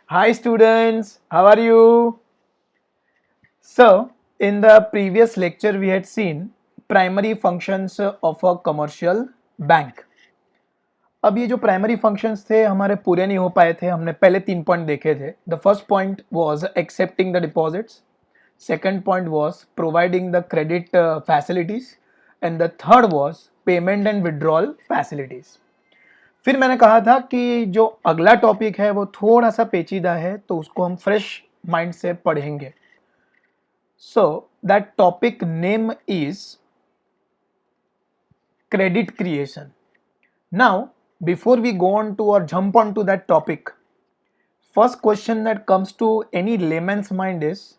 Hi students, how are you? So, in the previous lecture we had seen primary functions of a commercial bank. अब ये जो primary functions थे हमारे पूरे नहीं हो पाए थे. हमने पहले 3 पॉइंट देखे थे. The first point was accepting the deposits, second point was providing the credit facilities and the third was payment and withdrawal facilities. फिर मैंने कहा था कि जो अगला टॉपिक है वो थोड़ा सा पेचीदा है, तो उसको हम फ्रेश माइंड से पढ़ेंगे. So that topic name is credit creation. Now, before we go on to or jump on to that topic, first question that comes to any layman's mind is,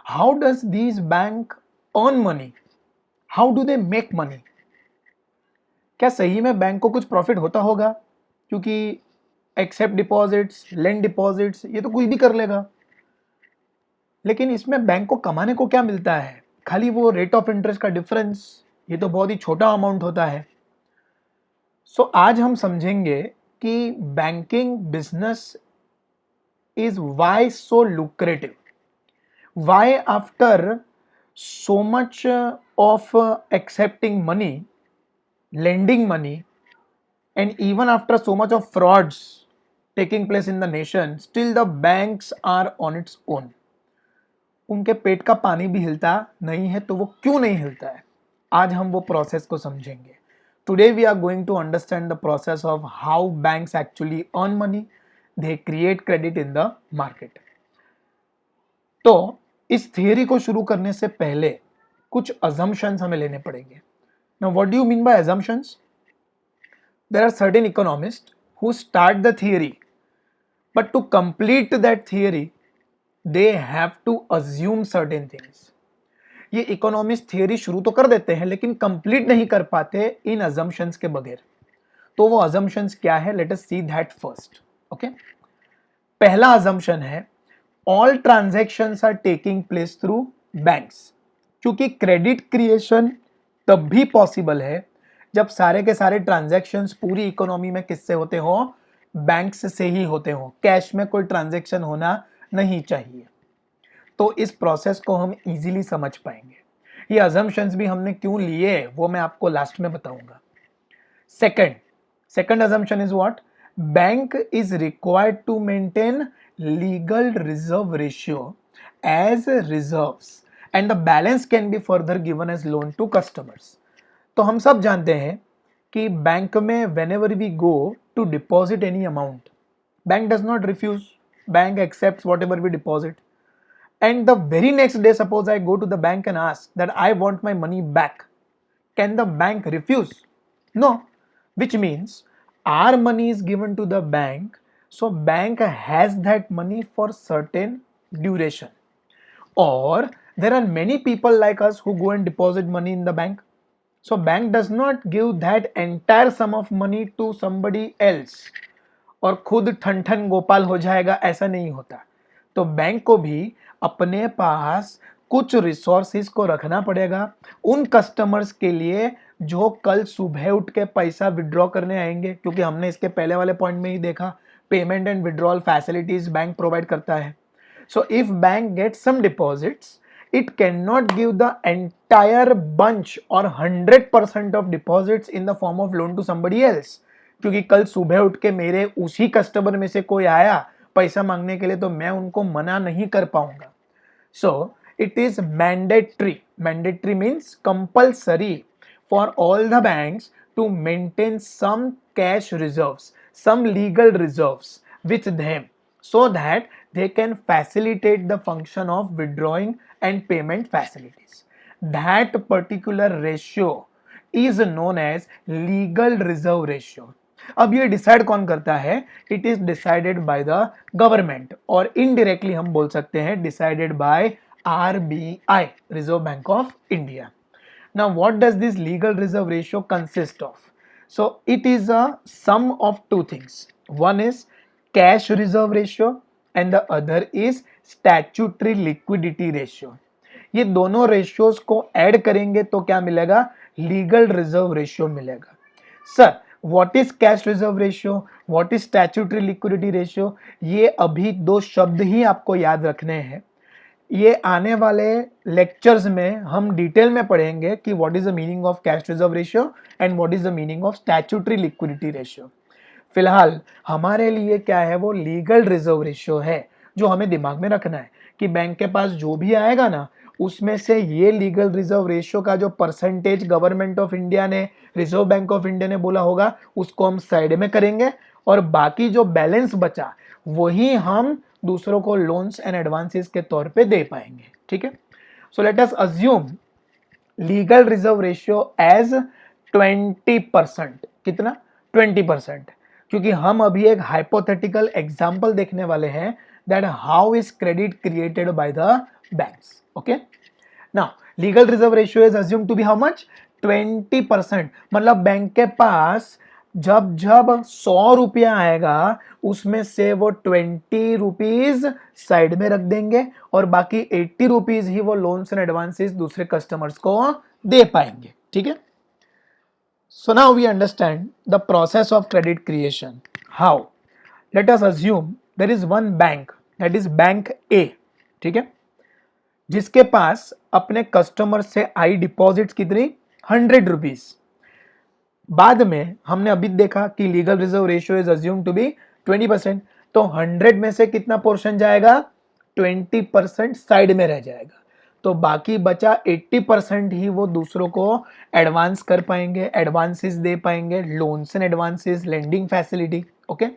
how does these bank earn money? How do they make money? क्या सही में bank को कुछ profit होता होगा? क्योंकि accept deposits, land deposits, ये तो कोई भी कर लेगा. लेकिन इसमें बैंक को कमाने को क्या मिलता है? खाली वो रेट ऑफ इंटरेस्ट का डिफरेंस. ये तो बहुत ही छोटा अमाउंट होता है. सो आज हम समझेंगे कि banking business is why so lucrative, why after so much of accepting money, lending money, and even after so much of frauds taking place in the nation, still the banks are on its own. उनके पेट का पानी भी हिलता नहीं है, तो वो क्यों नहीं हिलता है? आज हम वो प्रोसेस को समझेंगे. Today we are going to understand the process of how banks actually earn money, they create credit in the market. तो इस थियरी को शुरू करने से पहले कुछ अजम्पशंस हमें लेने पड़ेंगे. Now, what do you mean by assumptions? There are certain economists who start the theory, but to complete that theory, they have to assume certain things. ये इकोनॉमिस्ट थियरी शुरू तो कर देते हैं लेकिन कंप्लीट नहीं कर पाते इन assumptions के बगैर. तो वो assumptions क्या है? Let us see that first. Okay? पहला assumption है all transactions are taking place through banks. क्योंकि क्रेडिट क्रिएशन तब भी पॉसिबल है जब सारे के सारे ट्रांजैक्शंस पूरी इकोनॉमी में किससे होते हो? बैंक्स से ही होते हो. कैश में कोई ट्रांजैक्शन होना नहीं चाहिए. तो इस प्रोसेस को हम इजीली समझ पाएंगे. ये अजम्पशंस भी हमने क्यों लिए वो मैं आपको लास्ट में बताऊंगा. Second assumption is what? Bank is required to maintain legal reserve ratio as reserves and the balance can be further given as loan to customers. तो हम सब जानते हैं कि बैंक में whenever we go to deposit any amount, bank does not refuse, bank accepts whatever we deposit. And the very next day, suppose I go to the bank and ask that I want my money back. Can the bank refuse? No, which means our money is given to the bank, so bank has that money for certain duration. Or there are many people like us who go and deposit money in the bank. So bank does not give that entire sum of money to somebody else. और खुद ठन ठन गोपाल हो जाएगा, ऐसा नहीं होता. तो बैंक को भी अपने पास कुछ रिसोर्सेज को रखना पड़ेगा उन कस्टमर्स के लिए जो कल सुबह उठ के पैसा विड्रॉ करने आएंगे. क्योंकि हमने इसके पहले वाले पॉइंट में ही देखा, payment and withdrawal facilities bank provide करता है. So if bank gets some deposits, it cannot give the entire bunch or 100% of deposits in the form of loan to somebody else. क्योंकि कल सुबह उठ के मेरे उसी कस्टमर में से कोई आया पैसा मांगने के लिए, तो मैं उनको मना नहीं कर पाऊंगा. So it is mandatory. Mandatory means compulsory for all the banks to maintain some cash reserves, some legal reserves with them, so that they can facilitate the function of withdrawing and payment facilities. That particular ratio is known as legal reserve ratio. अब ये decide कौन करता है? It is decided by the government, और indirectly हम बोल सकते हैं decided by RBI, reserve bank of India. Now what does this legal reserve ratio consist of? So it is a sum of two things. One is cash reserve ratio and the other is statutory liquidity ratio. ये दोनों ratios को add करेंगे तो क्या मिलेगा? Legal reserve ratio मिलेगा. Sir what is cash reserve ratio, what is statutory liquidity ratio, ये अभी दो शब्द ही आपको याद रखने हैं। ये आने वाले लेक्चर्स में हम डिटेल में पढ़ेंगे कि what is the meaning of cash reserve ratio and what is the meaning of statutory liquidity ratio. फिलहाल हमारे लिए क्या है, वो लीगल रिजर्व रेशियो है जो हमें दिमाग में रखना है कि बैंक के पास जो भी आएगा ना, उसमें से ये लीगल रिजर्व रेशियो का जो परसेंटेज गवर्नमेंट ऑफ इंडिया ने, रिजर्व बैंक ऑफ इंडिया ने बोला होगा, उसको हम साइड में करेंगे और बाकी जो बैलेंस बचा वही हम दूसरों को लोन्स एंड एडवांसेस के तौर पे दे पाएंगे। ठीक है, so let us assume legal reserve ratio as 20%। कितना? 20%। क्योंकि हम अभी एक हाइपोथेटिकल एग्जांपल देखने वाले हैं that how is credit created by the banks. Okay, now legal reserve ratio is assumed to be how much? 20%। मतलब बैंक के पास जब जब 100 रुपया आएगा उसमें से वो 20 रुपीज साइड में रख देंगे और बाकी 80 रुपीज ही वो लोन्स एंड एडवांसेस दूसरे कस्टमर्स को दे पाएंगे। ठीक है, so now we understand the process of credit creation. How? Let us assume there is one bank, that is bank A, ठीक है, जिसके पास अपने कस्टमर से आई डिपॉजिट्स कितनी? 100 रुपीज। बाद में हमने अभी देखा कि legal reserve ratio is assumed to be 20%, तो 100 में से कितना पोर्शन जाएगा? 20% साइड में रह जाएगा, तो बाकी बचा 80% ही वो दूसरों को एडवांस कर पाएंगे, एडवांसेस दे पाएंगे, loans and advances, lending facility. Okay,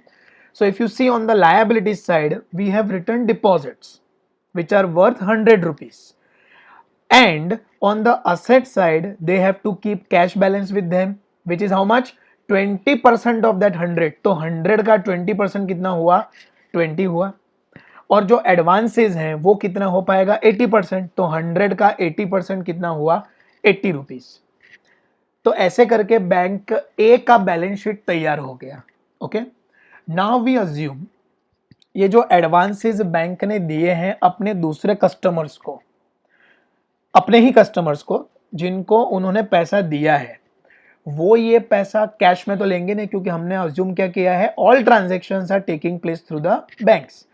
so if you see on the liabilities side, we have written deposits which are worth 100 rupees, and on the asset side they have to keep cash balance with them which is how much? 20% of that 100। तो 100 का 20% कितना हुआ? 20 हुआ। और जो advances हैं वो कितना हो पाएगा? 80%। तो 100 का 80% कितना हुआ? 80 रुपीज। तो ऐसे करके बैंक ए का बैलेंस शीट तैयार हो गया। ओके, नाउ वी अज्यूम ये जो एडवांसेस बैंक ने दिए हैं अपने दूसरे कस्टमर्स को, अपने ही कस्टमर्स को जिनको उन्होंने पैसा दिया है, वो ये पैसा कैश में तो लेंगे नहीं, क्योंकि हमने अज्यूम क्या किया है, all transactions are taking place through the banks,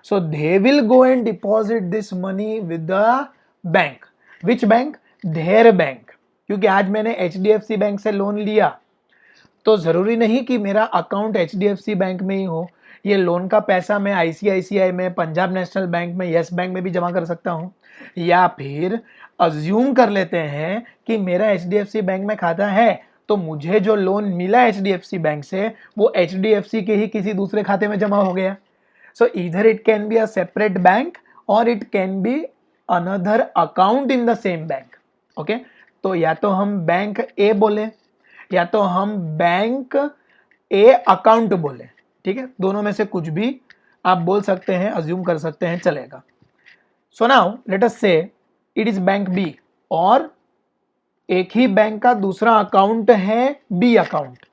so they will go and deposit this money with the bank. Which bank? Their bank. क्योंकि आज मैंने HDFC बैंक से लोन लिया तो जरूरी नहीं कि मेरा अकाउंट HDFC बैंक में ही हो, ये लोन का पैसा मैं ICICI में, पंजाब नेशनल बैंक में, यस बैंक में भी जमा कर सकता हूँ। या फिर अज्यूम कर लेते हैं कि मेरा HDFC बैंक में खाता है, तो मुझे जो लोन मिला HDFC बैंक से वो HDFC के ही किसी दूसरे खाते में जमा हो गया। सो इधर it can be a separate bank और it can be another account in the same bank. Okay, तो या तो हम बैंक ए बोले या तो हम बैंक ए अकाउंट बोले। ठीक है, दोनों में से कुछ भी आप बोल सकते हैं, अज्यूम कर सकते हैं, चलेगा। सो नाउ लेट अस से इट इज बैंक बी, और एक ही बैंक का दूसरा अकाउंट है बी अकाउंट,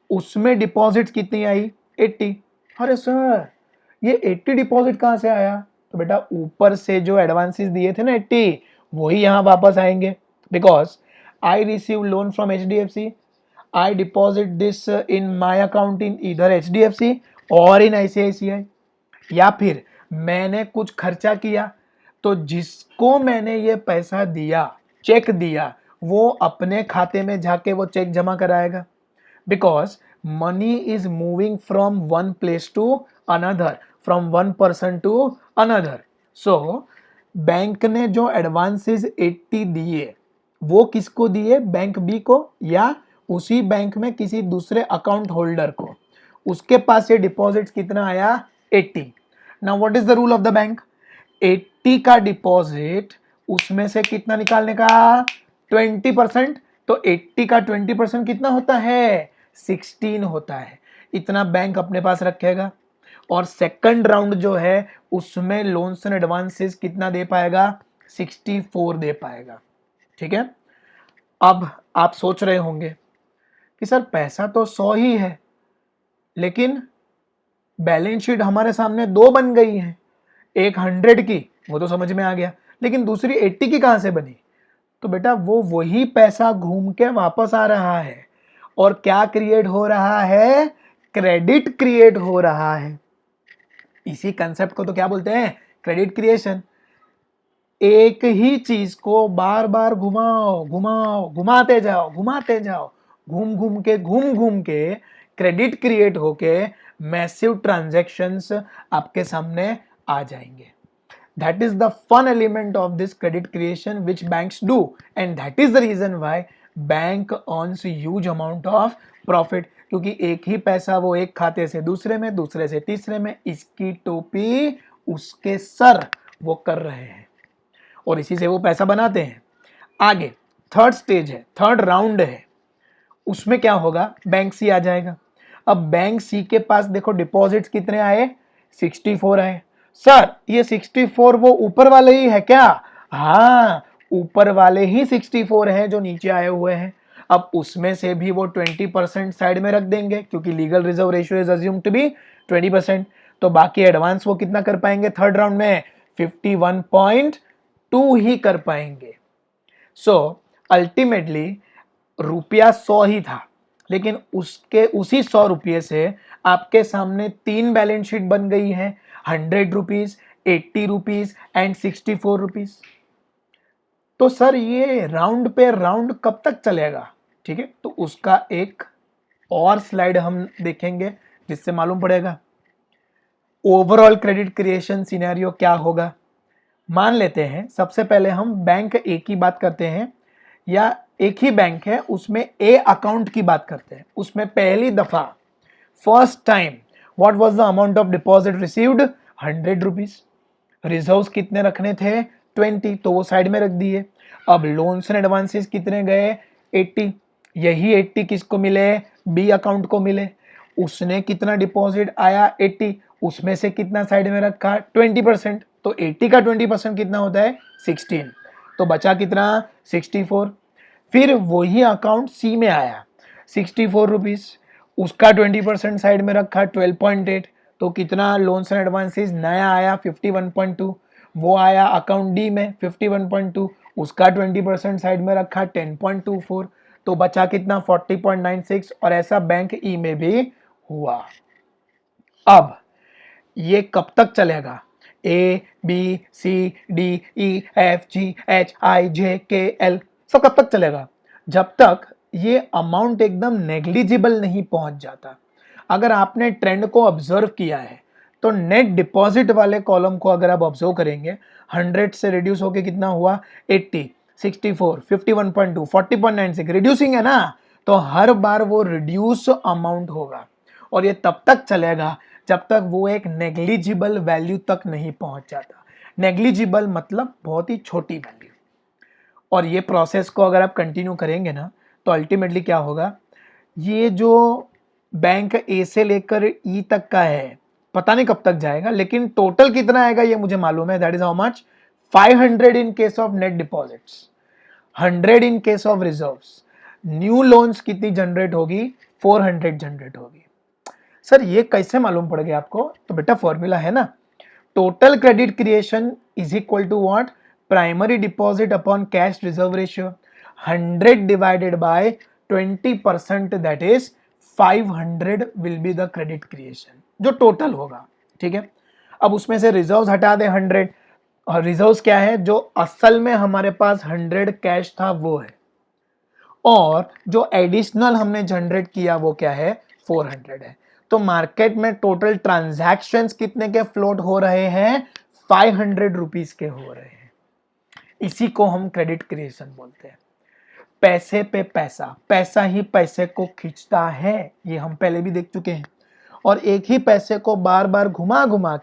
उसमें डिपॉजिट कितनी आई? 80। अरे सर ये 80 डिपॉजिट कहां से आया? तो बेटा ऊपर से जो एडवांसेस दिए थे ना 80, वही यहां वापस आएंगे, because I receive loan from HDFC, I deposit this in my account in either HDFC और in ICICI। या फिर मैंने कुछ खर्चा किया तो जिसको मैंने ये पैसा दिया, चेक दिया, वो अपने खाते में जाके वो चेक जमा कराएगा, because money is moving from one place to another, from one person to another. So bank ने जो एडवांसेस 80 दिए वो किसको दिए? बैंक बी को, या उसी बैंक में किसी दूसरे अकाउंट होल्डर को, उसके पास ये डिपॉजिट कितना आया? 80। Now what is the rule of the bank? 80 का डिपॉजिट, उसमें से कितना निकालने का? 20%। तो 80 का 20% कितना होता है? 16 होता है। इतना बैंक अपने पास रखेगा और सेकंड राउंड जो है उसमें लोन्स एंड एडवांसेस कितना दे पाएगा? 64 दे पाएगा। ठीक है, अब आप सोच रहे होंगे कि सर पैसा तो 100 ही है, लेकिन बैलेंस शीट हमारे सामने दो बन गई है, एक 100 की, वो तो समझ में आ गया, लेकिन दूसरी 80 की कहां से बनी? तो बेटा वो वही पैसा घूम के वापस आ रहा है, और क्या क्रिएट हो रहा है, क्रेडिट क्रिएट हो रहा है। इसी कंसेप्ट को तो क्या बोलते हैं, क्रेडिट क्रिएशन। एक ही चीज को बार बार घुमाओ घुमाओ, घुमाते जाओ, घूम घूम के क्रेडिट क्रिएट होके मैसिव ट्रांजैक्शंस आपके सामने आ जाएंगे। That is the fun element of this credit creation which banks do, and that is the reason why bank earns huge amount of profit, क्योंकि एक ही पैसा वो एक खाते से दूसरे में, दूसरे से तीसरे में, इसकी टोपी उसके सर वो कर रहे हैं और इसी से वो पैसा बनाते हैं। आगे थर्ड स्टेज है, थर्ड राउंड है, उसमें क्या होगा, बैंक सी आ जाएगा। अब बैंक सी के पास देखो डिपॉजिट्स कितने आए, 64 आए। सर ये 64 वो ऊपर वाले ही है क्या, हाँ ऊपर वाले ही 64 हैं जो नीचे आए हुए हैं। अब उसमें से भी वो 20% साइड में रख देंगे क्योंकि legal reserve ratio is assumed to be 20%। तो बाकी एडवांस वो कितना कर पाएंगे थर्ड राउंड में, 51.2 ही कर पाएंगे। सो अल्टीमेटली रुपया 100 ही था, लेकिन उसके उसी 100 रुपये से आपके सामने 3 बैलेंस शीट बन गई है, 100 रुपीज, 80 रुपीज एंड 64 रुपीज। तो सर ये राउंड पे राउंड कब तक चलेगा, ठीक है, तो उसका एक और स्लाइड हम देखेंगे जिससे मालूम पड़ेगा ओवरऑल क्रेडिट क्रिएशन सिनेरियो क्या होगा। मान लेते हैं सबसे पहले हम बैंक ए की बात करते हैं, या एक ही बैंक है उसमें ए अकाउंट की बात करते हैं। उसमें पहली दफा first time what was the amount of deposit received, 100 rupees. Reserves कितने रखने थे, 20, तो वो साइड में रख दिए। अब लोन्स एंड एडवांसेस कितने गए, 80। यही 80 किसको मिले, बी अकाउंट को मिले। उसने कितना डिपॉजिट आया, 80, उसमें से कितना साइड में रखा, 20%। तो 80 का 20% कितना होता है, 16। तो बचा कितना, 64। फिर वही अकाउंट सी में आया, 64 रुपीज, उसका 20% साइड में रखा, 12.8। तो कितना लोन्स एंड एडवांसेस नया आया, 51.2। वो आया अकाउंट डी में 51.2, उसका 20% साइड में रखा, 10.24। तो बचा कितना, 40.96। और ऐसा बैंक ई में भी हुआ। अब ये कब तक चलेगा, A B C D E F G H I J K L सब कब तक चलेगा, जब तक ये अमाउंट एकदम नेग्लिजिबल नहीं पहुंच जाता। अगर आपने ट्रेंड को ऑब्जर्व किया है तो नेट डिपॉजिट वाले कॉलम को अगर आप ऑब्जर्व करेंगे, 100 से रिड्यूस होके कितना हुआ, 80, 64, 51.2, 40.96, रिड्यूसिंग है ना। तो हर बार वो रिड्यूस अमाउंट होगा और ये तब तक चलेगा जब तक वो एक नेग्लिजिबल वैल्यू तक नहीं पहुंच जाता। नेग्लिजिबल मतलब बहुत ही छोटी वैल्यू। और ये प्रोसेस को अगर आप कंटिन्यू करेंगे ना तो अल्टीमेटली क्या होगा, ये जो बैंक ए से लेकर ई तक का है पता नहीं कब तक जाएगा, लेकिन टोटल कितना आएगा ये मुझे मालूम है, that is how much, 500 in case of net deposits, 100 in case of reserves. New loans कितनी जनरेट होगी, 400 जनरेट होगी। सर ये कैसे मालूम पड़ गया आपको, तो बेटा फॉर्मूला है ना, total credit creation is equal to what, primary deposit upon cash reserve ratio, 100 divided by 20%, that is 500 will be the credit creation जो टोटल होगा, ठीक है। अब उसमें से रिजर्व्स हटा दे 100, और रिजर्व्स क्या है, जो असल में हमारे पास 100 कैश था वो है, और जो एडिशनल हमने जनरेट किया वो क्या है, 400 है। तो मार्केट में टोटल ट्रांजैक्शंस कितने के फ्लोट हो रहे हैं, 500 रुपीज के हो रहे हैं। इसी को हम क्रेडिट क्रिएशन बोलते हैं। पैसे पे पैसा, पैसा ही पैसे को खींचता है, ये हम पहले भी देख चुके हैं। और एक ही पैसे को बार बार घुमा घुमा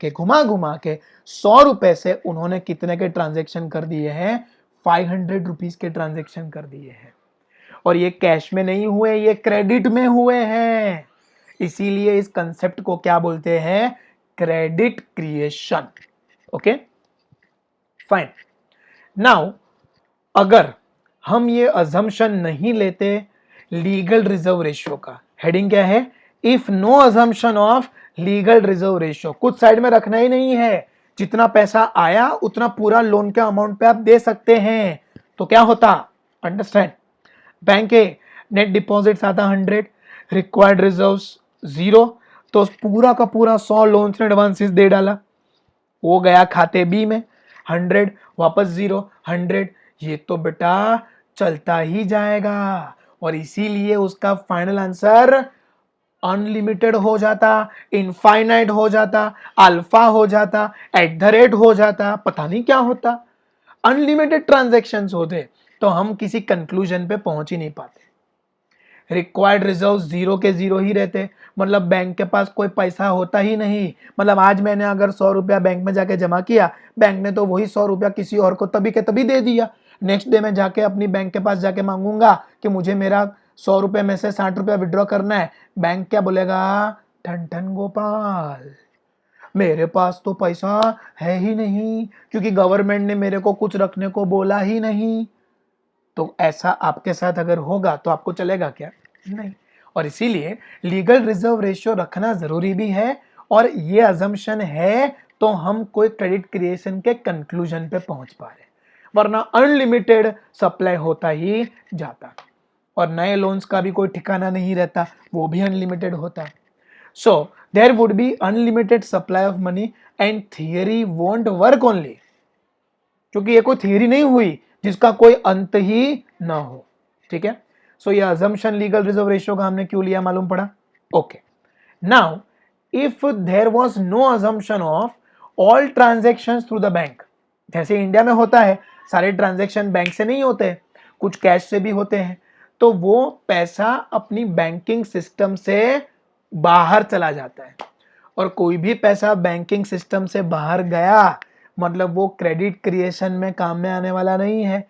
के 100 रुपए से उन्होंने कितने के ट्रांजैक्शन कर दिए हैं, 500 रुपीज के ट्रांजैक्शन कर दिए हैं। और ये कैश में नहीं हुए, ये क्रेडिट में हुए हैं। इसीलिए इस कंसेप्ट को क्या बोलते हैं, credit creation. Okay fine. Now अगर हम ये अजम्पशन नहीं लेते लीगल रिजर्व रेशियो का, हेडिंग क्या है, if no assumption of legal reserve ratio, कुछ साइड में रखना ही नहीं है, जितना पैसा आया उतना पूरा लोन के अमाउंट पे आप दे सकते हैं। तो क्या होता, अंडरस्टैंड, बैंक ए नेट डिपॉजिट्स आता 100, रिक्वायर्ड रिजर्व्स 0, तो पूरा का पूरा 100 लोन्स ने एडवांसेस दे डाला, वो गया खाते बी में, 100 वापस 0, 100, ये तो बेटा चलता ही जाएगा और इसीलिए उसका फाइनल आंसर अनलिमिटेड हो जाता, इनफाइनाइट हो जाता, अल्फा हो जाता, एट द रेट हो जाता, पता नहीं क्या होता। अनलिमिटेड ट्रांजैक्शंस होते तो हम किसी कंक्लूजन पे पहुंच ही नहीं पाते। रिक्वायर्ड रिजर्व 0 के 0 ही रहते, मतलब बैंक के पास कोई पैसा होता ही नहीं। मतलब आज मैंने अगर 100 रुपया बैंक में जाके जमा किया, बैंक ने तो वही 100 रुपया किसी और को तभी के तभी दे दिया। नेक्स्ट डे में जाके अपनी बैंक के पास जाके मांगूंगा कि मुझे मेरा 100 रुपये में से 60 रुपया विड्रॉ करना है, बैंक क्या बोलेगा, ठन ठन गोपाल, मेरे पास तो पैसा है ही नहीं, क्योंकि गवर्नमेंट ने मेरे को कुछ रखने को बोला ही नहीं। तो ऐसा आपके साथ अगर होगा तो आपको चलेगा क्या, नहीं। और इसीलिए लीगल रिजर्व रेशियो रखना जरूरी भी है, और ये अजम्पशन है तो हम कोई क्रेडिट क्रिएशन के कंक्लूजन पे पहुंच पा रहे, वरना अनलिमिटेड सप्लाई होता ही जाता, और नए लोन्स का भी कोई ठिकाना नहीं रहता, वो भी अनलिमिटेड होता। So there would be unlimited supply of money and theory won't work only, क्योंकि ये कोई थियरी नहीं हुई जिसका कोई अंत ही ना हो, ठीक है। सो ये अजम्पशन लीगल रिजर्व रेशियो का हमने क्यों लिया मालूम पड़ा। Okay, now if there was no assumption of all transactions through the bank, जैसे इंडिया में होता है, सारे ट्रांजैक्शन बैंक से नहीं होते, कुछ कैश से भी होते हैं, तो वो पैसा अपनी बैंकिंग सिस्टम से बाहर चला जाता है, और कोई भी पैसा बैंकिंग सिस्टम से बाहर गया मतलब वो क्रेडिट क्रिएशन में काम में आने वाला नहीं है,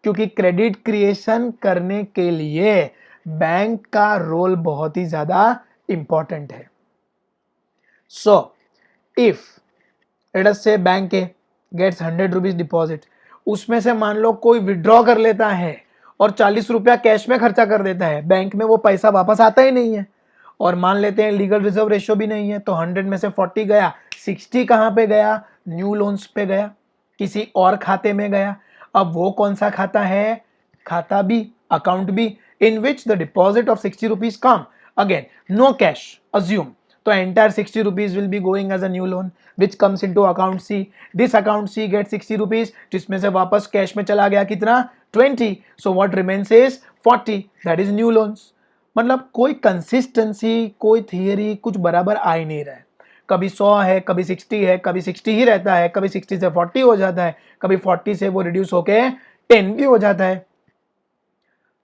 क्योंकि क्रेडिट क्रिएशन करने के लिए बैंक का रोल बहुत ही ज्यादा इंपॉर्टेंट है। So if let us say bank A gets 100 rupees deposit, उसमें से मान लो कोई विड्रॉ कर लेता है और 40 रुपया कैश में खर्चा कर देता है, बैंक में वो पैसा वापस आता ही नहीं है, और मान लेते हैं लीगल रिजर्व रेशियो भी नहीं है, तो 100 में से 40 गया, 60 कहां पे गया, न्यू लोन्स पे गया, किसी और खाते में गया। अब वो कौन सा खाता है, खाता B, account B, in which the deposit of 60 rupees come, again no cash assume, तो entire 60 rupees will be going as a new loan which comes into account C, this account C get 60 rupees, जिसमें से वापस cash में चला गया कितना, 20, so what remains is 40, that is new loans. मतलब कोई कंसिस्टेंसी, कोई थियरी कुछ बराबर आ ही नहीं रहा है, कभी 100 है, कभी 60 है, कभी 60 ही रहता है, कभी 60 से 40 हो जाता है, कभी 40 से वो रिड्यूस होके 10 भी हो जाता है।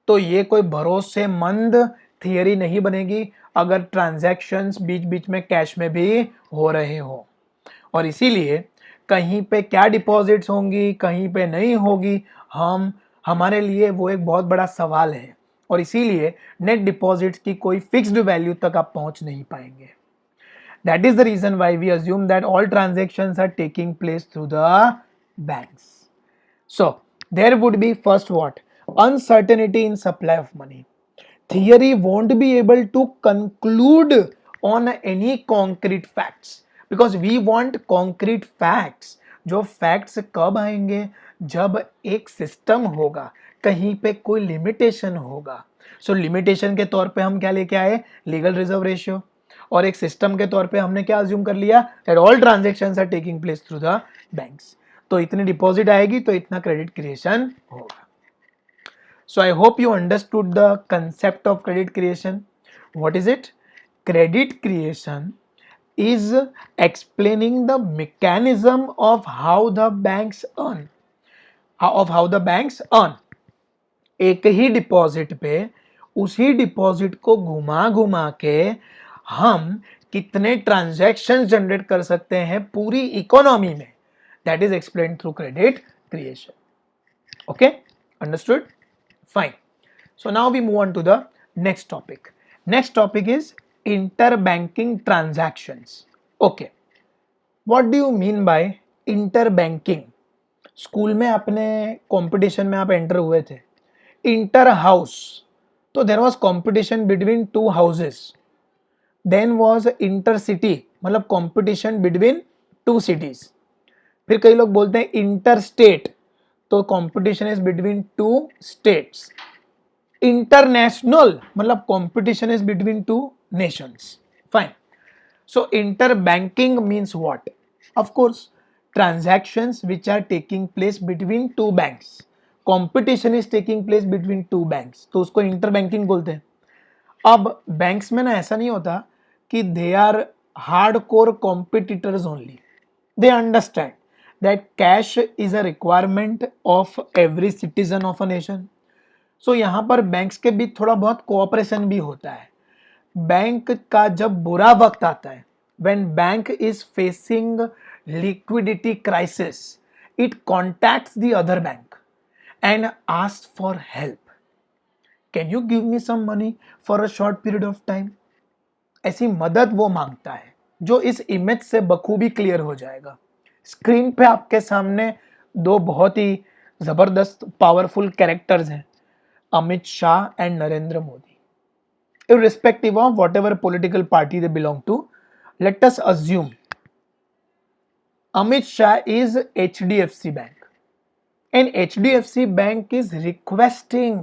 तो ये कोई भरोसेमंद थियरी नहीं बनेगी अगर ट्रांजैक्शंस बीच बीच में कैश में भी हो रहे हो, और इसीलिए कहीं पे क्या डिपॉजिट्स होंगी, कहीं पे नहीं होगी, हमारे लिए वो एक बहुत बड़ा सवाल है, और इसीलिए नेट डिपॉजिट्स की कोई फिक्स्ड वैल्यू तक आप पहुंच नहीं पाएंगे। That is the reason why we assume that all transactions are taking place through the banks. So there would be first what? Uncertainty in supply of money. Theory won't be able to conclude on any concrete facts because we want concrete facts. जो facts कब आएंगे, जब एक system होगा, कहीं पे कोई limitation होगा। सो लिमिटेशन के तौर पे हम क्या लेके आए, लीगल रिजर्व रेशियो, और एक सिस्टम के तौर पे हमने क्या अज्यूम कर लिया, that all transactions are taking place through the banks. तो इतनी डिपॉजिट आएगी तो इतना क्रेडिट क्रिएशन होगा। So I hope you understood the concept of credit creation. What is it? Credit creation is explaining the mechanism of how the banks earn, how the banks earn। एक ही deposit पे उसी deposit को घुमा घुमा के हम कितने ट्रांजैक्शन जनरेट कर सकते हैं पूरी इकोनॉमी में, that is explain through credit creation. Okay, understood, fine. So now we move on to the next topic. Next topic is interbanking transactions. Okay, what do you mean by interbanking? School में अपने competition में आप enter हुए थे, inter house, तो there was competition between two houses, then was inter city, मतलब competition between two cities. फिर कई लोग बोलते हैं इंटर स्टेट, तो competition is between two states. International मतलब competition is between two nations. Fine. So interbanking means what? Of course, transactions which are taking place between two banks. Competition is taking place between two banks. तो उसको interbanking बोलते हैं. अब banks में ना ऐसा नहीं होता कि they are hard core competitors only. They understand that cash is a requirement of every citizen of a nation. So यहाँ पर बैंक्स के बीच थोड़ा बहुत कोऑपरेशन भी होता है. बैंक का जब बुरा वक्त आता है, when bank is facing liquidity crisis, it contacts the other bank and asks for help. Can you give me some money for a short period of time? ऐसी मदद वो मांगता है जो इस इमेज से बखूबी क्लियर हो जाएगा. स्क्रीन पे आपके सामने दो बहुत ही जबरदस्त पावरफुल कैरेक्टर्स हैं, Amit Shah and Narendra Modi. Irrespective of whatever political party they belong to, let us assume Amit Shah is HDFC Bank and HDFC Bank is requesting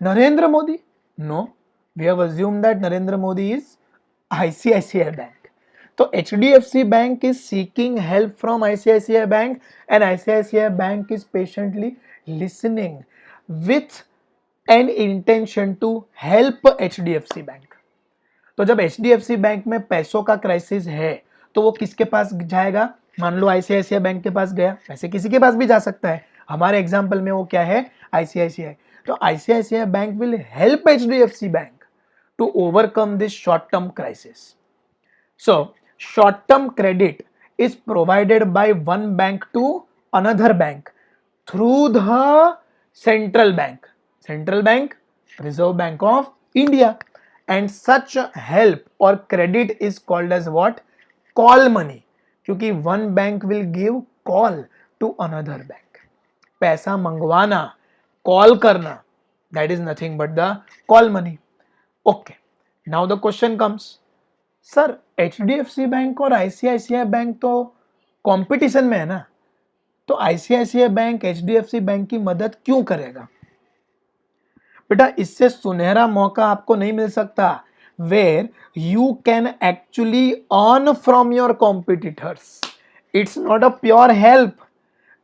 Narendra Modi. No, we have assumed that Narendra Modi is ICICI Bank. So HDFC Bank is seeking help from ICICI Bank and ICICI Bank is patiently listening with an intention to help HDFC Bank. तो जब HDFC bank में पैसों का crisis है तो वो किसके पास जाएगा? मान लो ICICI बैंक के पास गया, वैसे किसी के पास भी जा सकता है. हमारे एग्जांपल में वो क्या है? ICICI. तो ICICI bank will help HDFC bank to overcome this short term crisis. So short term credit is provided by one bank to another bank through the central bank. Central Bank, Reserve Bank of India. And such help or credit is called as what? Call money. क्योंकि one bank will give call to another bank. पैसा मंगवाना, call करना, that is nothing but the call money. Okay. Now the question comes, sir HDFC bank और ICICI bank तो competition में है ना, तो ICICI बैंक HDFC बैंक की मदद क्यों करेगा? बेटा इससे सुनहरा मौका आपको नहीं मिल सकता where you can actually earn from your competitors. It's not a pure help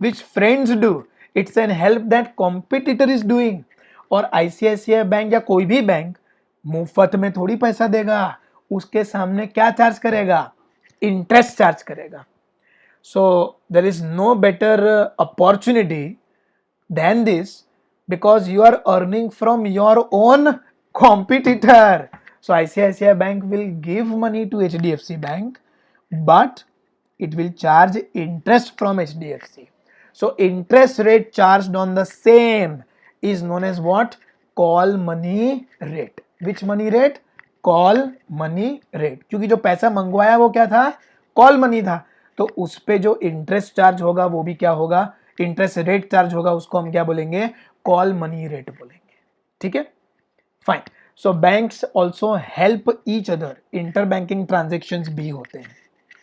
which friends do. It's an help that competitor is doing. और ICICI बैंक या कोई भी बैंक मुफ्त में थोड़ी पैसा देगा, उसके सामने क्या चार्ज करेगा? इंटरेस्ट चार्ज करेगा. So there is no better opportunity than this because you are earning from your own competitor. So ICICI Bank will give money to HDFC Bank, but it will charge interest from HDFC. So interest rate charged on the same is known as what? Call money rate. Which money rate? Call money rate. क्योंकि जो पैसा मंगवाया वो क्या था? Call money था. तो उस पे जो इंटरेस्ट चार्ज होगा वो भी क्या होगा? इंटरेस्ट रेट चार्ज होगा. उसको हम क्या बोलेंगे? कॉल मनी रेट बोलेंगे. ठीक है, fine. So banks also help each other. Inter banking transactions भी होते हैं.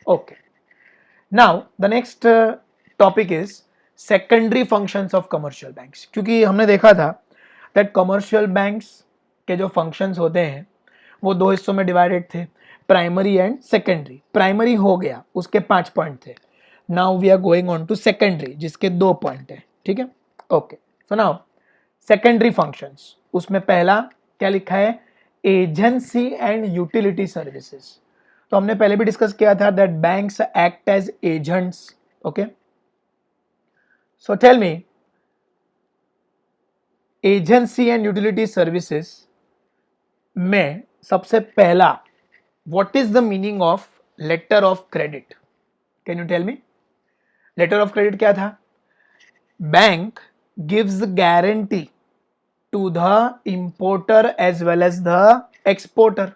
Okay, now the next topic is secondary functions of commercial banks. क्योंकि हमने देखा था दैट कमर्शियल बैंक्स के जो फंक्शंस होते हैं वो दो हिस्सों में डिवाइडेड थे, प्राइमरी एंड सेकेंडरी. प्राइमरी हो गया, उसके 5 पॉइंट थे. Now we are going on to secondary जिसके 2 पॉइंट है. ठीक है, okay. So now secondary functions, उसमें पहला क्या लिखा है? Agency and utility services. तो हमने पहले भी डिस्कस किया था that banks act as agents. Okay, so tell me, agency and utility services में सबसे पहला what is the meaning of letter of credit? Can you tell me? Letter of credit क्या था? Bank gives guarantee to the importer as well as the exporter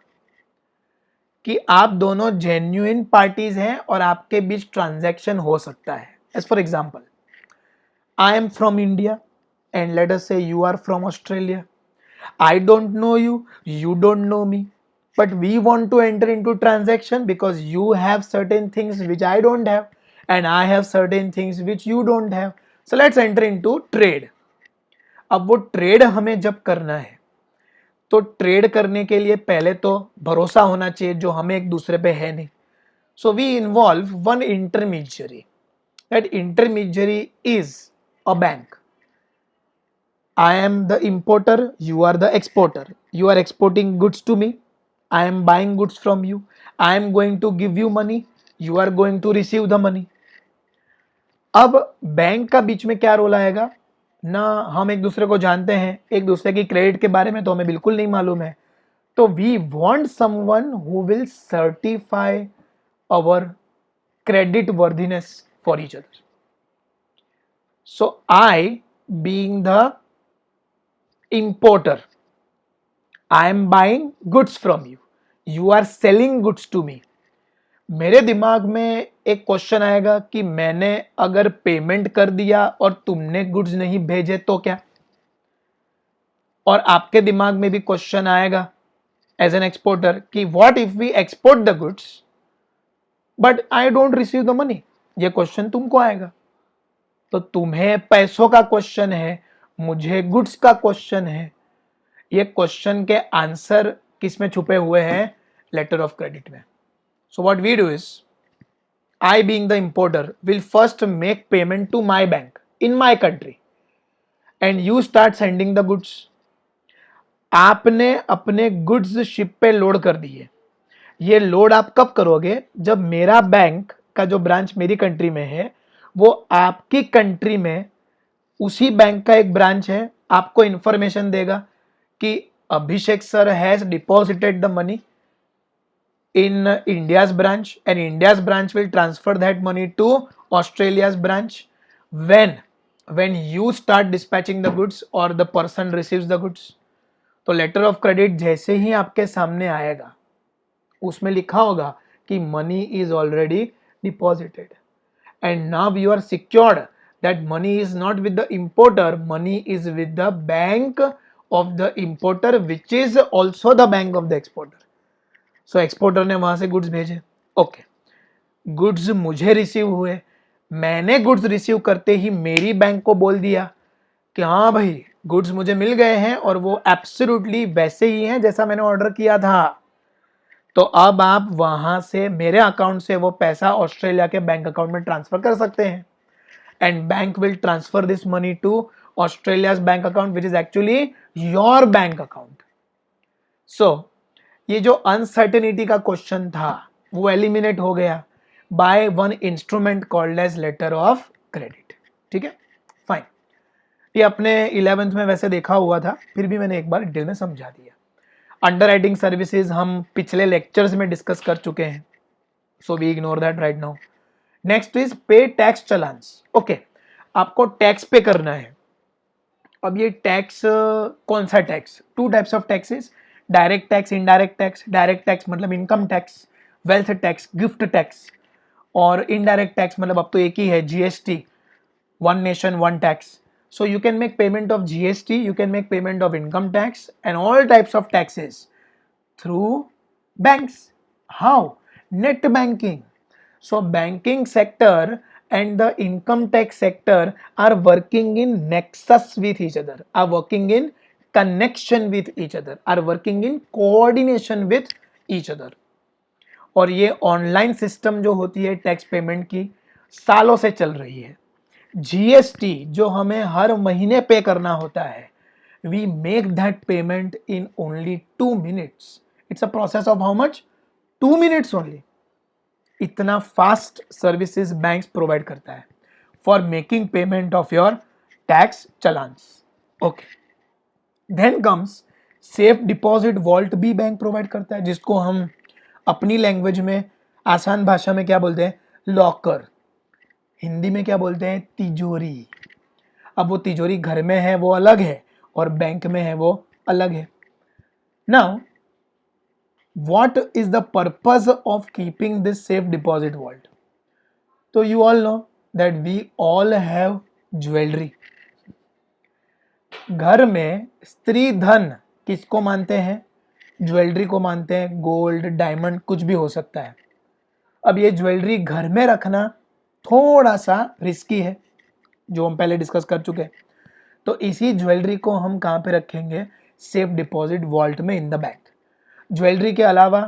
कि आप दोनों genuine parties हैं और आपके बीच ट्रांजैक्शन हो सकता है. As for example, I am from India and let us say you are from Australia. I don't know you, you don't know me, but we want to enter into transaction because you have certain things which I don't have and I have certain things which you don't have. So let's enter into trade. अब वो trade हमें जब करना है तो trade करने के लिए पहले तो भरोसा होना चाहिए जो हमें एक दूसरे पे है नहीं. So we involve one intermediary. That intermediary is a bank. I am the importer, you are the exporter. You are exporting goods to me. I am buying goods from you. I am going to give you money. You are going to receive the money. अब bank का बीच में क्या role आएगा ना. हम एक दूसरे को जानते हैं, एक दूसरे की क्रेडिट के बारे में तो हमें बिल्कुल नहीं मालूम है. तो we want someone who will certify our credit worthiness for each other. So I being the importer, I am buying goods from you, you are selling goods to me. मेरे दिमाग में एक क्वेश्चन आएगा कि मैंने अगर पेमेंट कर दिया और तुमने गुड्स नहीं भेजे तो क्या. और आपके दिमाग में भी क्वेश्चन आएगा एज एन एक्सपोर्टर कि what if we export the goods but I don't receive the money. ये क्वेश्चन तुमको आएगा. तो तुम्हें पैसों का क्वेश्चन है, मुझे गुड्स का क्वेश्चन है. ये क्वेश्चन के आंसर किस में छुपे हुए हैं? लेटर ऑफ क्रेडिट में. So what we do is, I being the importer will first make payment to my bank in my country and you start sending the goods. आपने अपने गुड्स शिप पे load कर दिए. ये load आप कब करोगे? जब मेरा बैंक का जो ब्रांच मेरी कंट्री में है वो आपकी कंट्री में उसी बैंक का एक ब्रांच है, आपको इंफॉर्मेशन देगा कि Abhishek sir has deposited the money in India's branch and India's branch will transfer that money to Australia's branch when you start dispatching the goods or the person receives the goods. तो letter of credit जैसे ही आपके सामने आएगा उसमें लिखा होगा कि money is already deposited and now you are secured that money is not with the importer, money is with the bank of the importer which is also the bank of the exporter. So exporter ने वहां से goods भेजे. Okay, goods मुझे receive हुए. मैंने goods receive करते ही मेरी bank को बोल दिया कि हाँ भाई गुड्स मुझे मिल गए हैं और वो एब्सोल्युटली वैसे ही हैं जैसा मैंने ऑर्डर किया था. तो अब आप वहां से मेरे अकाउंट से वो पैसा ऑस्ट्रेलिया के बैंक अकाउंट में ट्रांसफर कर सकते हैं. And bank will transfer this money to Australia's bank account which is actually your bank account. So ये जो अनसर्टेनिटी का क्वेश्चन था वो एलिमिनेट हो गया by one instrument called as letter of credit. ठीक है, फाइन. ये अपने 11th में वैसे देखा हुआ था, फिर भी मैंने एक बार डिटेल में समझा दिया. अंडर राइटिंग सर्विसेज हम पिछले लेक्चर्स में डिस्कस कर चुके हैं, so we ignore that right now. Next is pay tax challans. Okay, आपको टैक्स पे करना है. अब ये टैक्स कौन सा tax? Two types of taxes, direct tax, indirect tax. Direct tax मतलब income tax, wealth tax, gift tax. और indirect tax मतलब अब तो एक ही है, GST, one nation one tax. So you can make payment of GST, you can make payment of income tax and all types of taxes through banks. How? Net banking. So banking sector and the income tax sector are working in nexus with each other, are working in connection with each other, are working in coordination with each other. और ये online system जो होती है tax payment की सालों से चल रही है. जीएसटी जो हमें हर महीने पे करना होता है, we make that payment in only 2 minutes. It's a process of how much? 2 minutes only. इतना फास्ट सर्विसेज बैंक्स प्रोवाइड करता है for making payment of your tax challans. Okay, then comes safe deposit vault भी bank provide करता है, जिसको हम अपनी language में आसान भाषा में क्या बोलते हैं? लॉकर. हिंदी में क्या बोलते हैं? तिजोरी. अब वो तिजोरी घर में है वो अलग है और बैंक में है वो अलग है. Now what is the purpose of keeping this safe deposit vault? So you all know that we all have jewelry. घर में स्त्री धन किसको मानते हैं? ज्वेलरी को मानते हैं. गोल्ड, डायमंड, कुछ भी हो सकता है. अब ये ज्वेलरी घर में रखना थोड़ा सा रिस्की है, जो हम पहले डिस्कस कर चुके हैं. तो इसी ज्वेलरी को हम कहाँ पे रखेंगे? सेफ डिपॉजिट वॉल्ट में इन द बैंक। ज्वेलरी के अलावा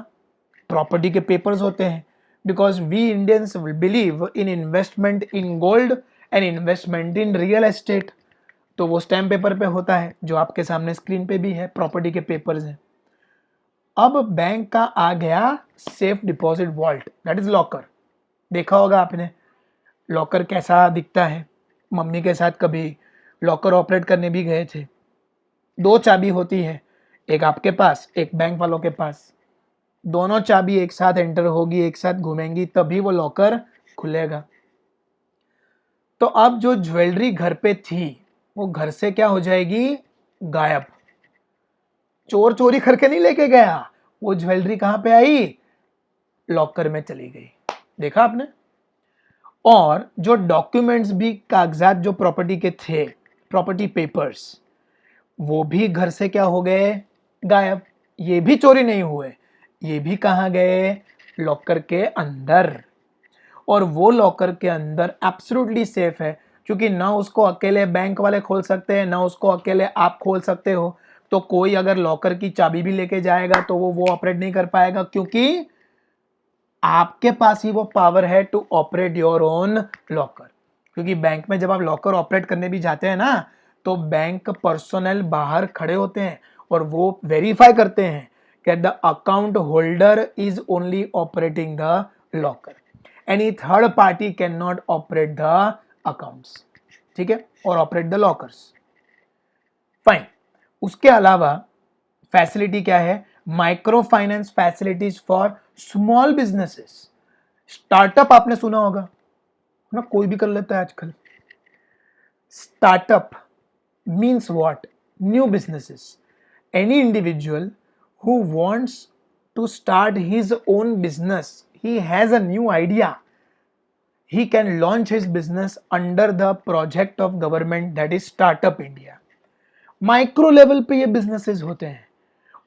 प्रॉपर्टी के पेपर्स होते हैं, because we Indians believe in investment in gold and investment in real estate. तो वो स्टैम्प पेपर पे होता है, जो आपके सामने स्क्रीन पे भी है, प्रॉपर्टी के पेपर्स हैं। अब बैंक का आ गया safe deposit vault, that is locker. देखा होगा आपने लॉकर कैसा दिखता है। मम्मी के साथ कभी लॉकर ऑपरेट करने भी गए थे। 2 चाबी होती है, एक आपके पास, एक बैंक वालों के पास। दोनों चाबी एक साथ एंटर होगी, एक साथ घूमेंगी, तभी वो लॉकर खुलेगा। तो अब जो ज्वेलरी घर पे थी वो घर से क्या हो जाएगी? गायब। चोर चोरी करके नहीं लेके गया, वो ज्वेलरी कहां पे आई? लॉकर में चली गई। देखा आपने? और जो डॉक्यूमेंट्स भी, कागजात जो प्रॉपर्टी के थे, प्रॉपर्टी पेपर्स, वो भी घर से क्या हो गए? गायब। ये भी चोरी नहीं हुए, ये भी कहाँ गए? लॉकर के अंदर। और वो लॉकर के अंदर एब्सोल्युटली सेफ है, क्योंकि ना उसको अकेले बैंक वाले खोल सकते हैं, ना उसको अकेले आप खोल सकते हो। तो कोई अगर लॉकर की चाबी भी लेके जाएगा तो वो ऑपरेट नहीं कर पाएगा, क्योंकि आपके पास ही वो पावर है to operate your own locker. क्योंकि बैंक में जब आप लॉकर ऑपरेट करने भी जाते हैं ना, तो बैंक पर्सनल बाहर खड़े होते हैं और वो वेरीफाई करते हैं कि the account holder is only operating the locker, any third party can not operate the accounts, ठीक है, और ऑपरेट द लॉकर्स। फाइन। उसके अलावा फैसिलिटी क्या है? Micro finance facilities for small businesses. Startup आपने सुना होगा ना, कोई भी कर लेता है आजकल। Startup means what? New businesses. Any individual who wants to start his own business, he has a new idea, he can launch his business under the project of government, that is Startup India. Micro level पे ये businesses होते हैं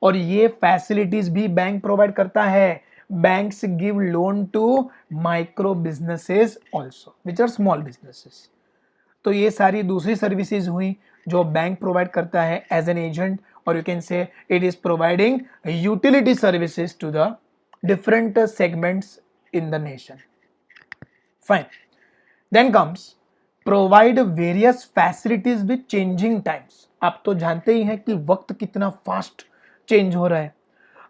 और ये facilities भी bank provide करता है। Banks give loan to micro businesses also which are small businesses. तो ये सारी दूसरी सर्विसेज हुई जो बैंक प्रोवाइड करता है एज एन एजेंट, और you can say it is providing utility services to the different segments in the nation. Fine. Then comes provide various facilities with changing times. आप तो जानते ही हैं कि वक्त कितना फास्ट चेंज हो रहा है।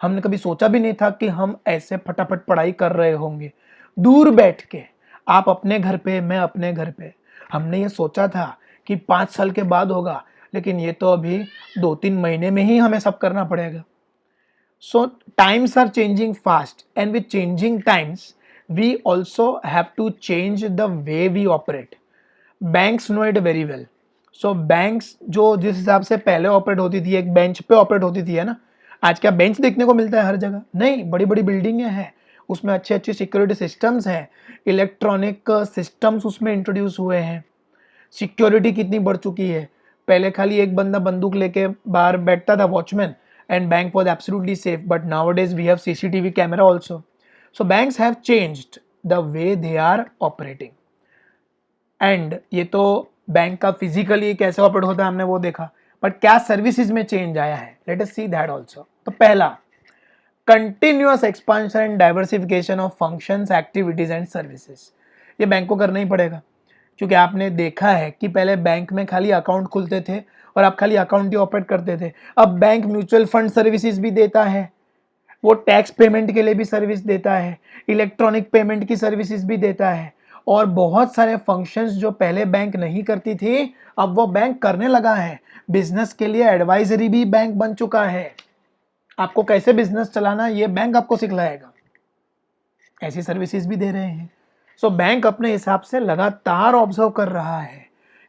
हमने कभी सोचा भी नहीं था कि हम ऐसे फटाफट पढ़ाई कर रहे होंगे, दूर बैठ के, आप अपने घर पे, मैं अपने घर पे। हमने ये सोचा था कि 5 साल के बाद होगा, लेकिन ये तो अभी 2-3 महीने में ही हमें सब करना पड़ेगा। So times are changing fast, and with changing times we also have to change the way we operate. Banks know it very well. So banks जो जिस हिसाब से पहले ऑपरेट होती थी, एक बेंच पे ऑपरेट होती थी, है ना, आज क्या बेंच देखने को मिलता है हर जगह? नहीं, बड़ी बड़ी बिल्डिंगें हैं, उसमें अच्छे अच्छे सिक्योरिटी सिस्टम्स हैं, इलेक्ट्रॉनिक सिस्टम्स उसमें इंट्रोड्यूस हुए हैं। सिक्योरिटी कितनी बढ़ चुकी है। पहले खाली एक बंदा बंदूक लेके बाहर बैठता था, watchman, and bank was absolutely safe, but nowadays we have CCTV camera also. So banks have changed the way they are operating. And ये तो बैंक का फिजिकली कैसे ऑपरेट होता है हमने वो देखा, बट क्या सर्विसेज में चेंज आया है, let us see that also. तो पहला, continuous expansion and diversification of functions, activities and services. ये बैंक को करना ही पड़ेगा, क्योंकि आपने देखा है कि पहले बैंक में खाली अकाउंट खुलते थे और आप खाली अकाउंट ही ऑपरेट करते थे। अब बैंक म्यूचुअल फंड सर्विसेज भी देता है, वो टैक्स पेमेंट के लिए भी सर्विस देता है, इलेक्ट्रॉनिक पेमेंट की सर्विसेज भी देता है, और बहुत सारे फंक्शंस जो पहले बैंक नहीं करती थी अब वो बैंक करने लगा है। बिजनेस के लिए एडवाइजरी भी बैंक बन चुका है। आपको कैसे बिजनेस चलाना ये बैंक आपको सिखलाएगा, ऐसी सर्विसेज भी दे रहे हैं। सो बैंक अपने हिसाब से लगातार ऑब्जर्व कर रहा है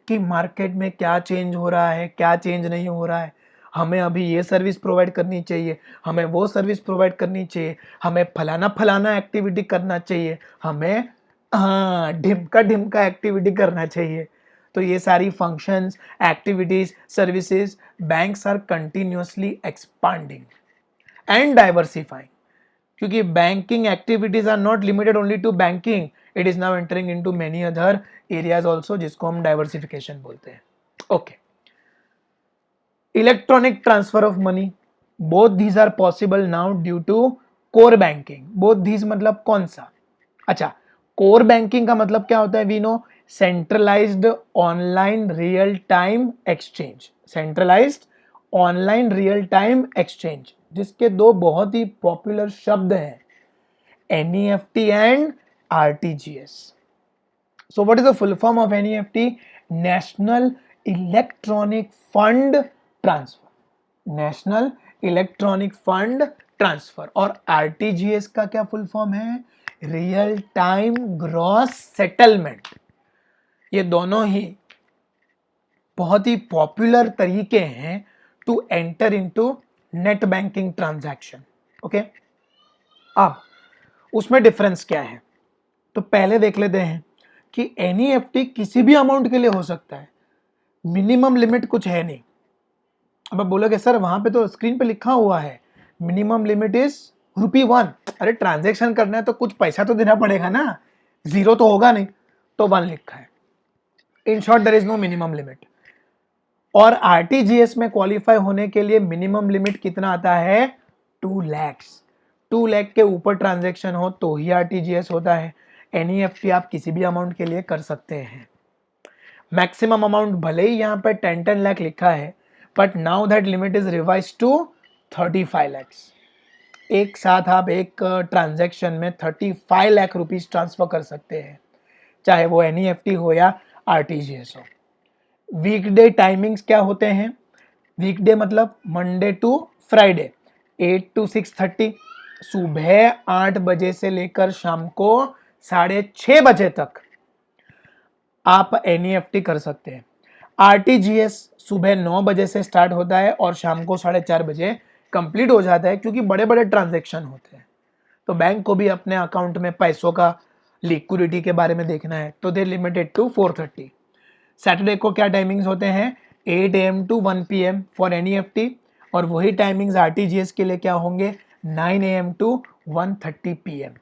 कि मार्केट में क्या चेंज हो रहा है, क्या चेंज नहीं हो रहा है। हमें अभी ये सर्विस प्रोवाइड करनी चाहिए, हमें वो सर्विस प्रोवाइड करनी चाहिए, हमें फलाना फलाना एक्टिविटी करना चाहिए, हमें हाँ ढिमका ढिमका एक्टिविटी करना चाहिए। तो ये सारी functions, activities, services, banks are continuously expanding and diversifying, क्योंकि banking activities are not limited only to banking, it is now entering into many other areas also, जिसको हम डाइवर्सिफिकेशन बोलते हैं। Okay, electronic transfer of money, both these are possible now due to core banking. Both these मतलब कौन सा? अच्छा, core banking का मतलब क्या होता है? We know centralised online real time exchange, centralised online real time exchange, जिसके दो बहुत ही पॉपुलर शब्द हैं, NEFT and RTGS. So what is the full form of NEFT? National Electronic Fund Transfer. National Electronic Fund Transfer. और RTGS का क्या full form है? Real time gross settlement. ये दोनों ही बहुत ही पॉपुलर तरीके हैं to enter into net banking transaction. Okay, अब उसमें डिफरेंस क्या है? तो पहले देख लेते हैं कि NEFT किसी भी अमाउंट के लिए हो सकता है, मिनिमम लिमिट कुछ है नहीं। अब आप बोलोगे सर वहां पे तो स्क्रीन पे लिखा हुआ है मिनिमम लिमिट इज ₹1। अरे ट्रांजैक्शन करना है तो कुछ पैसा तो देना पड़ेगा ना, जीरो तो होगा नहीं, तो 1 लिखा है। In short there is no minimum limit. और RTGS में क्वालिफाई होने के लिए मिनिमम लिमिट कितना आता है? 2 लाख। 2 लाख के ऊपर ट्रांजैक्शन हो तो ही RTGS होता है। NEFT आप किसी भी अमाउंट के लिए कर सकते हैं। मैक्सिमम अमाउंट भले ही यहाँ पर 10 लाख लिखा है, but now that limit is revise to 35 lakh. एक साथ आप एक ट्रांजैक्शन में 35 लाख रुपीस ट्रांसफर कर सकते हैं, चाहे वो NEFT हो या RTGS हो। वीकडे टाइमिंग्स क्या होते हैं? वीकडे मतलब मंडे टू फ्राइडे 8 to 6:30, सुबह 8 बजे से लेकर शाम को 6:30 बजे तक आप NEFT कर सकते हैं। RTGS सुबह 9 बजे से स्टार्ट होता है और शाम को 4:30 बजे कंप्लीट हो जाता है, क्योंकि बड़े बड़े ट्रांजैक्शन होते हैं तो बैंक को भी अपने अकाउंट में पैसों का लिक्विडिटी के बारे में देखना है, तो दे लिमिटेड टू 4:30। सैटरडे को क्या टाइमिंग्स होते हैं? 8 AM to 1 PM for NEFT, और वही टाइमिंग्स RTGS के लिए क्या होंगे? 9 AM to 1:30 PM।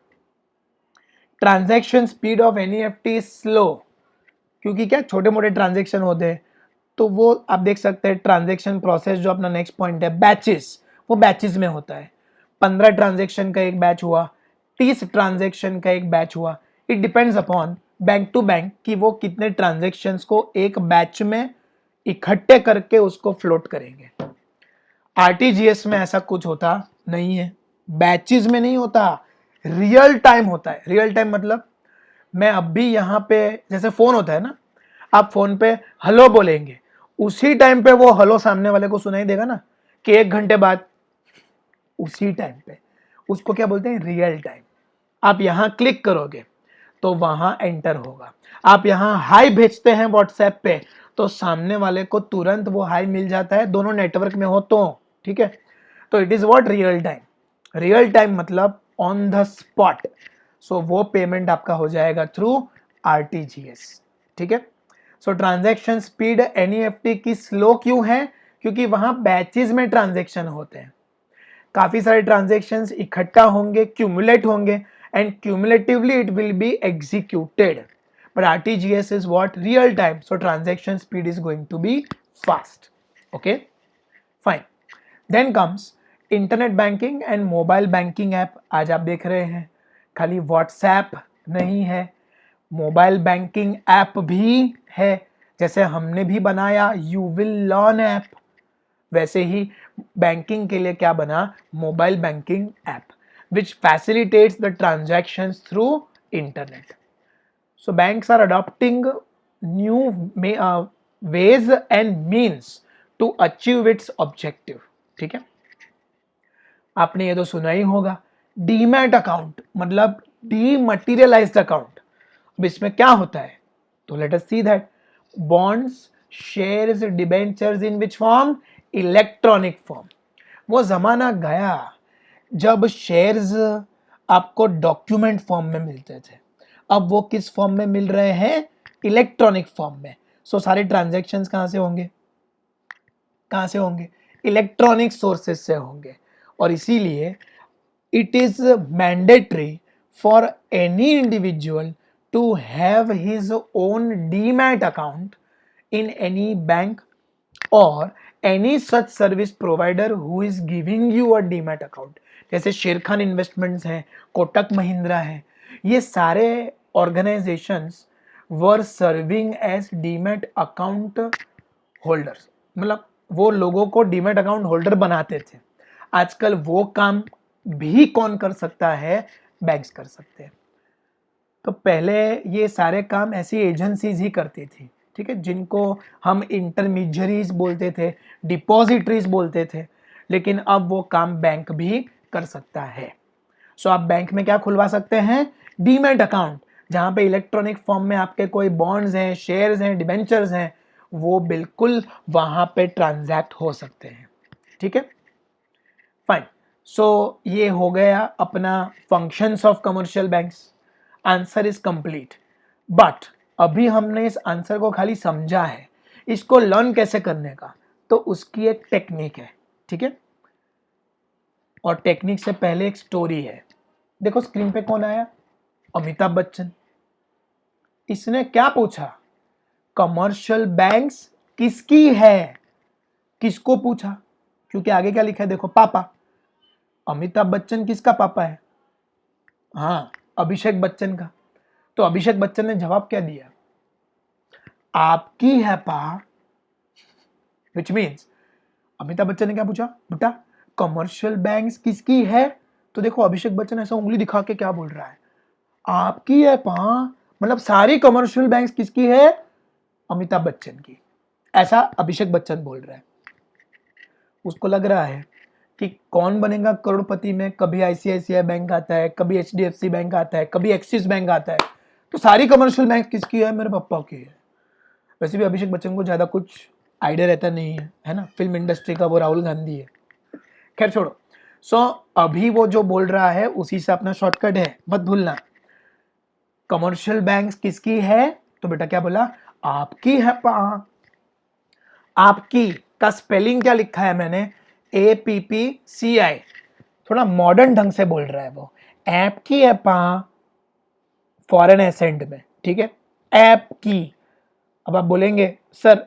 Transaction speed of NEFT slow, क्योंकि क्या छोटे मोटे ट्रांजैक्शन होते हैं, तो वो आप देख सकते हैं ट्रांजैक्शन प्रोसेस जो अपना नेक्स्ट पॉइंट है बैचेस, वो बैचेस में होता है। 15 ट्रांजैक्शन का एक बैच हुआ, 30 ट्रांजैक्शन का एक बैच हुआ। It depends upon bank to bank कि वो कितने ट्रांजैक्शंस को एक बैच में इकट्ठे करके उसको फ्लोट करेंगे। RTGS में ऐसा कुछ होता नहीं है, बैचेस में नहीं होता, रियल टाइम होता है। रियल टाइम मतलब मैं अब भी यहाँ पे, जैसे फोन होता है ना, आप फोन पे हेलो बोलेंगे, उसी टाइम पे वो हेलो सामने वाले को सुनाई देगा ना, कि 1 घंटे बाद उसी टाइम पे। उसको क्या बोलते हैं? Real time. आप यहाँ क्लिक करोगे तो वहां एंटर होगा। आप यहाँ हाई भेजते हैं व्हाट्सएप पे तो सामने वाले को तुरंत वो हाई मिल जाता है, दोनों नेटवर्क में हो तो, ठीक है। तो it is what? Real time. Real time मतलब ऑन द स्पॉट। सो वो पेमेंट आपका हो जाएगा थ्रू RTGS, ठीक है। सो ट्रांजैक्शन स्पीड NEFT की स्लो क्यों है? क्योंकि वहां बैचेस में ट्रांजैक्शन होते हैं, काफी सारे ट्रांजैक्शंस इकट्ठा होंगे, क्यूमुलेट होंगे, and cumulatively it will be executed. But RTGS is what? Real time. So transaction speed is going to be fast. Okay, fine. Then comes internet banking and mobile banking app. आज आप देख रहे हैं खाली WhatsApp नहीं है, mobile banking app भी है। जैसे हमने भी बनाया यू विल लर्न ऐप, वैसे ही बैंकिंग के लिए क्या बना? Mobile banking app which facilitates the transactions through internet. So banks are adopting new ways and means to achieve its objective. ठीक है, आपने ये तो सुना ही होगा, डीमैट अकाउंट मतलब डीमटीरियलाइज्ड अकाउंट। अब इसमें क्या होता है? तो let us see that. Bonds, shares, debentures in which form? Electronic form. वो जमाना गया जब शेयर्स आपको डॉक्यूमेंट फॉर्म में मिलते थे, अब वो किस फॉर्म में मिल रहे हैं? इलेक्ट्रॉनिक फॉर्म में। सो सारे ट्रांजैक्शंस कहाँ से होंगे? कहाँ से होंगे? इलेक्ट्रॉनिक सोर्सेज से होंगे। और इसीलिए it is mandatory for any individual to have his own demat account in any bank or any such service provider who is giving you a demat account, जैसे शेरखान इन्वेस्टमेंट्स है, कोटक महिंद्रा है, ये सारे organisations were serving as demat account holders, मतलब वो लोगों को demat account holder बनाते थे। आजकल वो काम भी कौन कर सकता है? बैंक्स कर सकते हैं। तो पहले ये सारे काम ऐसी एजेंसीज ही करती थी, ठीक है, जिनको हम इंटरमीडियरीज बोलते थे, डिपॉजिटरीज बोलते थे, लेकिन अब वो काम बैंक भी कर सकता है। सो आप बैंक में क्या खुलवा सकते हैं? डीमैट अकाउंट, जहां पे इलेक्ट्रॉनिक फॉर्म में आपके कोई बॉन्ड्स हैं, शेयर्स हैं, डिबेंचर्स हैं, वो बिल्कुल वहां पे ट्रांजैक्ट हो सकते हैं, ठीक है, फाइन। सो ये हो गया अपना functions of commercial banks. Answer is complete, but अभी हमने इस आंसर को खाली समझा है, इसको लर्न कैसे करने का, तो उसकी एक टेक्निक है, ठीक है, और टेक्निक से पहले एक स्टोरी है। देखो स्क्रीन पे कौन आया? अमिताभ बच्चन। इसने क्या पूछा? कमर्शियल बैंक्स किसकी है? किसको पूछा? क्योंकि आगे क्या लिखा है देखो, पापा। अमिताभ बच्चन किसका पापा है? हाँ, अभिषेक बच्चन का। तो अभिषेक बच्चन ने जवाब क्या दिया? आपकी है पा, विच मीन्स अमिताभ बच्चन ने क्या पूछा? बेटा कमर्शियल बैंक्स किसकी है? तो देखो अभिषेक बच्चन ऐसा उंगली दिखा के क्या बोल रहा है? आपकी है पा, मतलब सारी कमर्शियल बैंक्स किसकी है? अमिताभ बच्चन की। ऐसा अभिषेक बच्चन बोल रहा है। उसको लग रहा है कि कौन बनेगा करोड़पति में, कभी आईसीआईसीआई बैंक आता है, कभी एचडीएफसी बैंक आता है, कभी एक्सिस बैंक आता है, तो सारी कमर्शियल बैंक किसकी है? मेरे पापा की है। वैसे भी अभिषेक बच्चन को ज्यादा कुछ आइडिया रहता नहीं है ना, फिल्म इंडस्ट्री का वो राहुल गांधी है। खैर छोड़ो। सो अभी वो जो बोल रहा है उसी से अपना शॉर्टकट है, मत भूलना। कमर्शियल बैंक्स किसकी है? तो बेटा क्या बोला? आपकी है पा। आपकी का स्पेलिंग क्या लिखा है मैंने? APPCI। थोड़ा मॉडर्न ढंग से बोल रहा है वो। ऐप की है पा, फॉरेन एसेंट में, ठीक है, ऐप की। अब आप बोलेंगे सर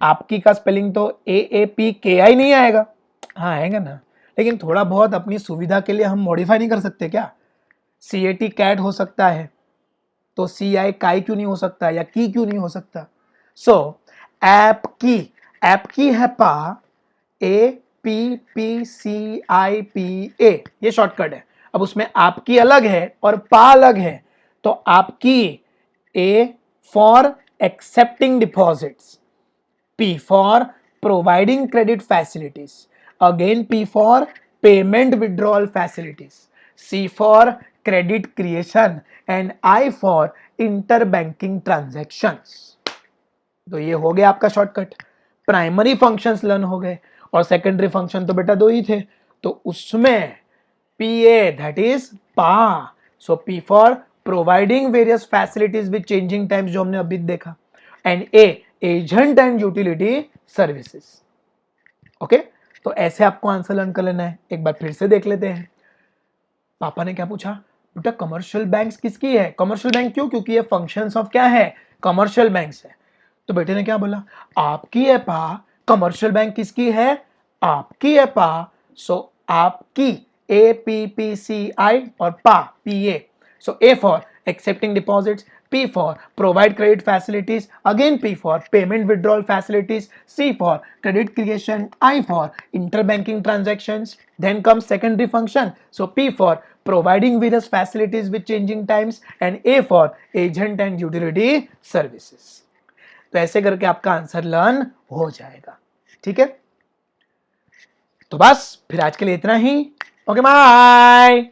आपकी का स्पेलिंग तो AAPKI नहीं आएगा। हाँ आएगा ना, लेकिन थोड़ा बहुत अपनी सुविधा के लिए हम मॉडिफाई नहीं कर सकते क्या? CAT कैट हो सकता है, तो CI काई क्यों नहीं हो सकता, या की क्यों नहीं हो सकता? सो ऐप की है पा, APPCIPA, ये शॉर्टकट है। अब उसमें आपकी अलग है और पा अलग है, तो आपकी A for accepting deposits, P for providing credit facilities, again P for payment withdrawal facilities, C for credit creation and I for interbanking transactions। तो ये हो गया आपका शॉर्टकट। प्राइमरी फंक्शंस लर्न हो गए, और सेकेंडरी फंक्शन तो बेटा दो ही थे, तो उसमें PA दैट इज पा। सो P for providing various facilities with changing times, जो हमने अभी देखा, and A agent and utility services. Okay, तो ऐसे आपको आंसर लर्न कर लेना है। एक बार फिर से देख लेते हैं। पापा ने क्या पूछा? बेटा कमर्शियल बैंक्स किसकी है? कमर्शियल बैंक क्यों? क्योंकि ये फंक्शंस ऑफ क्या है? कमर्शियल बैंक्स है। तो बेटे ने क्या बोला? आपकी है पा। कमर्शियल बैंक किसकी है? आपकी है पा। सो आपकी APPCI और पा PA। So A for accepting deposits, P for provide credit facilities, again P for payment withdrawal facilities, C for credit creation, I for interbanking transactions. Then comes secondary function, so P for providing various facilities with changing times and A for agent and utility services। तो ऐसे करके आपका answer learn हो जाएगा, ठीक है। तो बस फिर आज के लिए इतना ही। Okay bye.